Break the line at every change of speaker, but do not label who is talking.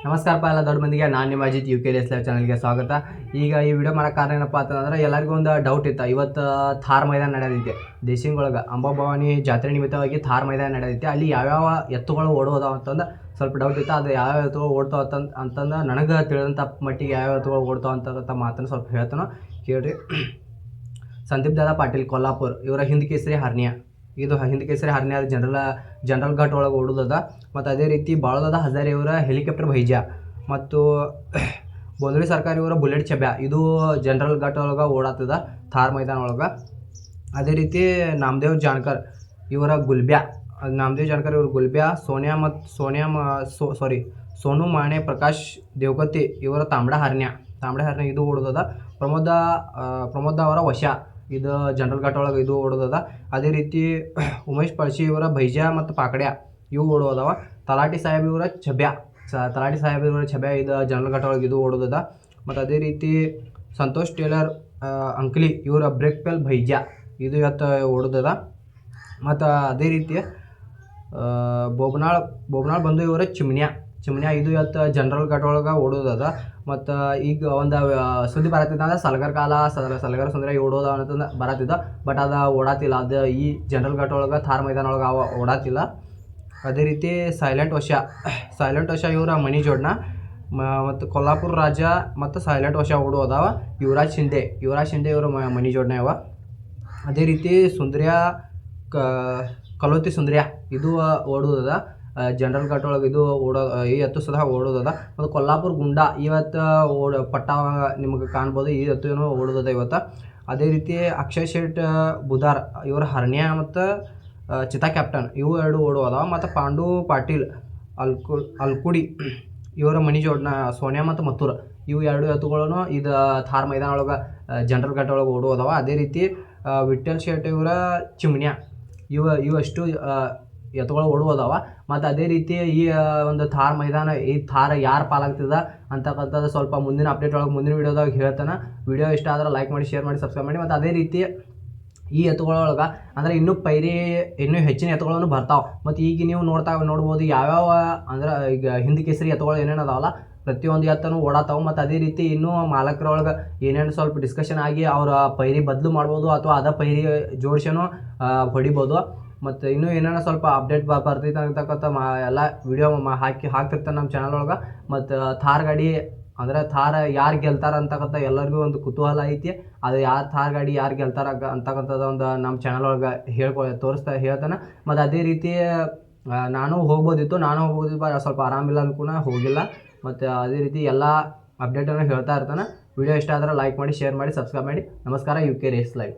ನಮಸ್ಕಾರಪ್ಪ ಎಲ್ಲ ದೊಡ್ಡ ಮಂದಿಗೆ. ನಾನು ನಿಮ್ಮ ಅಜಿತ್ UK ರೇಸ್ ಲೈವ್ ಚಾನಲ್ಗೆ ಸ್ವಾಗತ. ಈಗ ಈ ವಿಡಿಯೋ ಮಾಡೋಕೆ ಕಾರಣ ಏನಪ್ಪ ಅಂತಂದ್ರೆ ಎಲ್ಲರಿಗೂ ಒಂದು ಡೌಟ್ ಇತ್ತು. ಇವತ್ತು ಥಾರ್ ಮೈದಾನ ನಡೆದೈತೆ ದೇಶಿಂಗೊಳಗೆ. ಅಂಬಾಭವಾನಿ ಜಾತ್ರೆ ನಿಮಿತ್ತವಾಗಿ ಥಾರ್ ಮೈದಾನ ನಡೆದೈತೆ. ಅಲ್ಲಿ ಯಾವ್ಯಾವ ಎತ್ತುಗಳು ಓಡೋದಾವ ಅಂತಂದು ಸ್ವಲ್ಪ ಡೌಟ್ ಇತ್ತು. ಅದು ಯಾವ್ಯಾವ ಎತ್ತುಗಳು ಓಡ್ತಾವ ಅಂತಂದು ನನಗೆ ತಿಳಿದಂಥ ಮಟ್ಟಿಗೆ ಯಾವ್ಯಾವ ಎತ್ತುಗಳು ಓಡ್ತಾವ ಅಂತಕ್ಕಂಥ ಮಾತನ್ನು ಸ್ವಲ್ಪ ಹೇಳ್ತಾನೋ ಕೇಳ್ರಿ. ಸಂದೀಪ್ ದಾದಾ ಪಾಟೀಲ್ ಕೊಲ್ಲಾಪುರ್, ಇವರ ಹಿಂದ್ ಕೇಸರಿ ಹರ್ನಿಯಾ. ಇದು ಹಿಂದ್ ಕೇಸರಿ ಹರ್ನಿಯಾ ಜನರಲ್ ಘಾಟ್ ಒಳಗೆ ಓಡೋದದ. ಮತ್ತು ಅದೇ ರೀತಿ ಬಾಳದಾದ ಹಜಾರಿ ಇವರ ಹೆಲಿಕಾಪ್ಟರ್ ಭೈಜಾ ಮತ್ತು ಬೋಂದಳಿ ಸರ್ಕಾರಿ ಇವರ ಬುಲೆಟ್ ಚಬ್ಯಾ. ಇದು ಜನರಲ್ ಘಾಟ್ ಒಳಗೆ ಓಡಾತದ ಥಾರ್ ಮೈದಾನ ಒಳಗೆ. ಅದೇ ರೀತಿ ನಾಮದೇವ್ ಜಾನ್ಕರ್ ಇವರ ಗುಲ್ಬ್ಯಾ. ಇವ್ರ ಗುಲ್ಬ್ಯಾ. ಸೋನು ಮಾಣೆ ಪ್ರಕಾಶ್ ದೇವಕತ್ತಿ ಇವರ ತಾಂಬಡ ಹರ್ನ್ಯಾ ಇದು ಓಡೋದದ. ಪ್ರಮೋದ ಅವರ ವಶ, ಇದು ಜನರಲ್ ಘಾಟ್ ಒಳಗೆ ಇದು ಓಡೋದದ. ಅದೇ ರೀತಿ ಉಮೇಶ್ ಪಳ್ಶಿ ಇವರ ಭೈಜಾ ಮತ್ತು ಪಾಕಡ್ಯಾ ಇವು ಓಡೋದವ. ತಲಾಟಿ ಸಾಹೇಬ್ ಇವರ ಛಬ್ಯಾ ಇದು ಜನರಲ್ ಘಾಟ್ ಒಳಗೆ ಇದು ಓಡೋದದ. ಮತ್ತು ಅದೇ ರೀತಿ ಸಂತೋಷ್ ಟೇಲರ್ ಅಂಕ್ಲಿ ಇವರ ಬ್ರೇಕ್ ಪೆಲ್ ಭೈಜಾ ಇದು ಇವತ್ತು ಓಡೋದದ. ಮತ್ತು ಅದೇ ರೀತಿ ಬೋಬನಾಳ್ ಬಂದು ಇವರ ಚಿಮ್ನ್ಯಾ ಇದು ಇವತ್ತು ಜನರಲ್ ಘಾಟ್ ಒಳಗೆ ಓಡೋದದ. ಮತ್ತು ಈಗ ಒಂದು ಸುದ್ದಿ ಬರತ್ತಿದ್ದ ಅಂದ್ರೆ ಸಲಗರ ಸುಂದರ ಓಡೋದ ಅಂತಂದು ಬರತ್ತಿದ್ದ. ಬಟ್ ಅದು ಓಡಾತಿಲ್ಲ. ಅದು ಈ ಜನರಲ್ ಘಾಟ್ ಒಳಗೆ ಥಾರ್ ಮೈದಾನ ಒಳಗೆ ಓಡಾತಿಲ್ಲ. ಅದೇ ರೀತಿ ಸೈಲೆಂಟ್ ವಶ ಇವರ ಮಣಿ ಜೋಡ್ನ ಮತ್ತು ಕೊಲ್ಲಾಪುರ ರಾಜ ಮತ್ತು ಸೈಲೆಂಟ್ ವಶ ಓಡೋದಾವ. ಯುವರಾಜ್ ಶಿಂದೆ ಇವರ ಮಣಿ ಜೋಡ್ನ ಅವ. ಅದೇ ರೀತಿ ಕಲೋತಿ ಸುಂದ್ರ್ಯಾ ಇದು ಓಡೋದದ ಜನರಲ್ ಘಾಟ್ ಒಳಗೆ. ಇದು ಈ ಎತ್ತು ಸಹ ಓಡೋದದ. ಮತ್ತು ಕೊಲ್ಲಾಪುರ ಗುಂಡಾ ಇವತ್ತು ಪಟ್ಟ ನಿಮಗೆ ಕಾಣ್ಬೋದು. ಈ ಎತ್ತು ಓಡೋದದ ಇವತ್ತು. ಅದೇ ರೀತಿ ಅಕ್ಷಯ್ ಶೇಟ್ ಬುಧಾರ್ ಇವರ ಹರ್ನ್ಯಾ ಮತ್ತು ಚಿತಾ ಕ್ಯಾಪ್ಟನ್ ಇವು ಎರಡು ಓಡೋದವ. ಮತ್ತು ಪಾಂಡು ಪಾಟೀಲ್ ಅಲ್ಕುಡಿ ಇವರ ಮಣಿ ಜೋಡ್ನ ಸೋನಿಯಾ ಮತ್ತು ಮತ್ತೂರು ಇವು ಎರಡು ಎತ್ತುಗಳನ್ನು ಇದು ಥಾರ್ ಮೈದಾನ ಒಳಗೆ ಜನರಲ್ ಘಾಟ್ ಒಳಗೆ ಓಡೋದವ. ಅದೇ ರೀತಿ ವಿಠಲ್ ಶೇಟ್ ಇವರ ಚಿಮ್ನ್ಯಾ ಇವಷ್ಟು ಎತ್ತುಗಳು ಓಡುವುದವ. ಮತ್ತು ಅದೇ ರೀತಿ ಈ ಒಂದು ಥಾರ್ ಮೈದಾನ, ಈ ಥಾರ್ ಯಾರು ಪಾಲಾಗ್ತದ ಅಂತಕ್ಕಂಥದ್ದು ಸ್ವಲ್ಪ ಮುಂದಿನ ಅಪ್ಡೇಟ್ ಒಳಗೆ ಮುಂದಿನ ವೀಡಿಯೋದಾಗ ಹೇಳ್ತಾನೆ. ವಿಡಿಯೋ ಇಷ್ಟ ಆದ್ರೆ ಲೈಕ್ ಮಾಡಿ, ಶೇರ್ ಮಾಡಿ, ಸಬ್ಸ್ಕ್ರೈಬ್ ಮಾಡಿ. ಮತ್ತು ಅದೇ ರೀತಿ ಈ ಎತ್ತುಗಳೊಳಗೆ ಅಂದರೆ ಇನ್ನೂ ಹೆಚ್ಚಿನ ಎತ್ತುಗಳನ್ನು ಬರ್ತಾವೆ. ಮತ್ತು ಈಗ ನೀವು ನೋಡ್ಬೋದು ಯಾವ್ಯಾವ ಅಂದ್ರೆ ಈಗ ಹಿಂದ್ ಕೇಸರಿ ಎತ್ತುಗಳು ಏನೇನು ಅದಾವಲ್ಲ ಪ್ರತಿಯೊಂದು ಎತ್ತನು ಓಡಾತಾವೆ. ಮತ್ತು ಅದೇ ರೀತಿ ಇನ್ನೂ ಮಾಲಕರೊಳಗೆ ಏನೇನು ಸ್ವಲ್ಪ ಡಿಸ್ಕಷನ್ ಆಗಿ ಅವರ ಪೈರಿ ಬದಲು ಮಾಡ್ಬೋದು ಅಥವಾ ಅದ ಪೈರಿ ಜೋಡಿಸೇನೋ ಹೊಡಿಬೋದು. ಮತ್ತು ಇನ್ನೂ ಏನೇನೋ ಸ್ವಲ್ಪ ಅಪ್ಡೇಟ್ ಬರ್ತೈತೆ ಅಂತಕ್ಕಂಥ ಎಲ್ಲ ವಿಡಿಯೋ ಹಾಕ್ತಿರ್ತಾನೆ ನಮ್ಮ ಚಾನಲ್ ಒಳಗೆ. ಮತ್ತು ಥಾರ್ ಗಾಡಿ ಅಂದರೆ ಥಾರ್ ಯಾರು ಗೆಲ್ತಾರೆ ಅಂತಕ್ಕಂಥ ಎಲ್ಲರಿಗೂ ಒಂದು ಕುತೂಹಲ ಐತಿ. ಅದು ಥಾರ್ ಗಾಡಿ ಯಾರು ಗೆಲ್ತಾರ ಅಂತಕ್ಕಂಥದ್ದು ಒಂದು ನಮ್ಮ ಚಾನಲ್ ಒಳಗೆ ಹೇಳ್ತಾನೆ. ಮತ್ತು ಅದೇ ರೀತಿ ನಾನು ಹೋಗ್ಬೋದಿತ್ತು ಸ್ವಲ್ಪ ಆರಾಮಿಲ್ಲ ಅನ್ಕೂನ ಹೋಗಿಲ್ಲ. ಮತ್ತು ಅದೇ ರೀತಿ ಎಲ್ಲ ಅಪ್ಡೇಟನ್ನು ಹೇಳ್ತಾ ಇರ್ತಾನೆ. ವಿಡಿಯೋ ಇಷ್ಟ ಆದರೆ ಲೈಕ್ ಮಾಡಿ, ಶೇರ್ ಮಾಡಿ, ಸಬ್ಸ್ಕ್ರೈಬ್ ಮಾಡಿ. ನಮಸ್ಕಾರ. UK race live.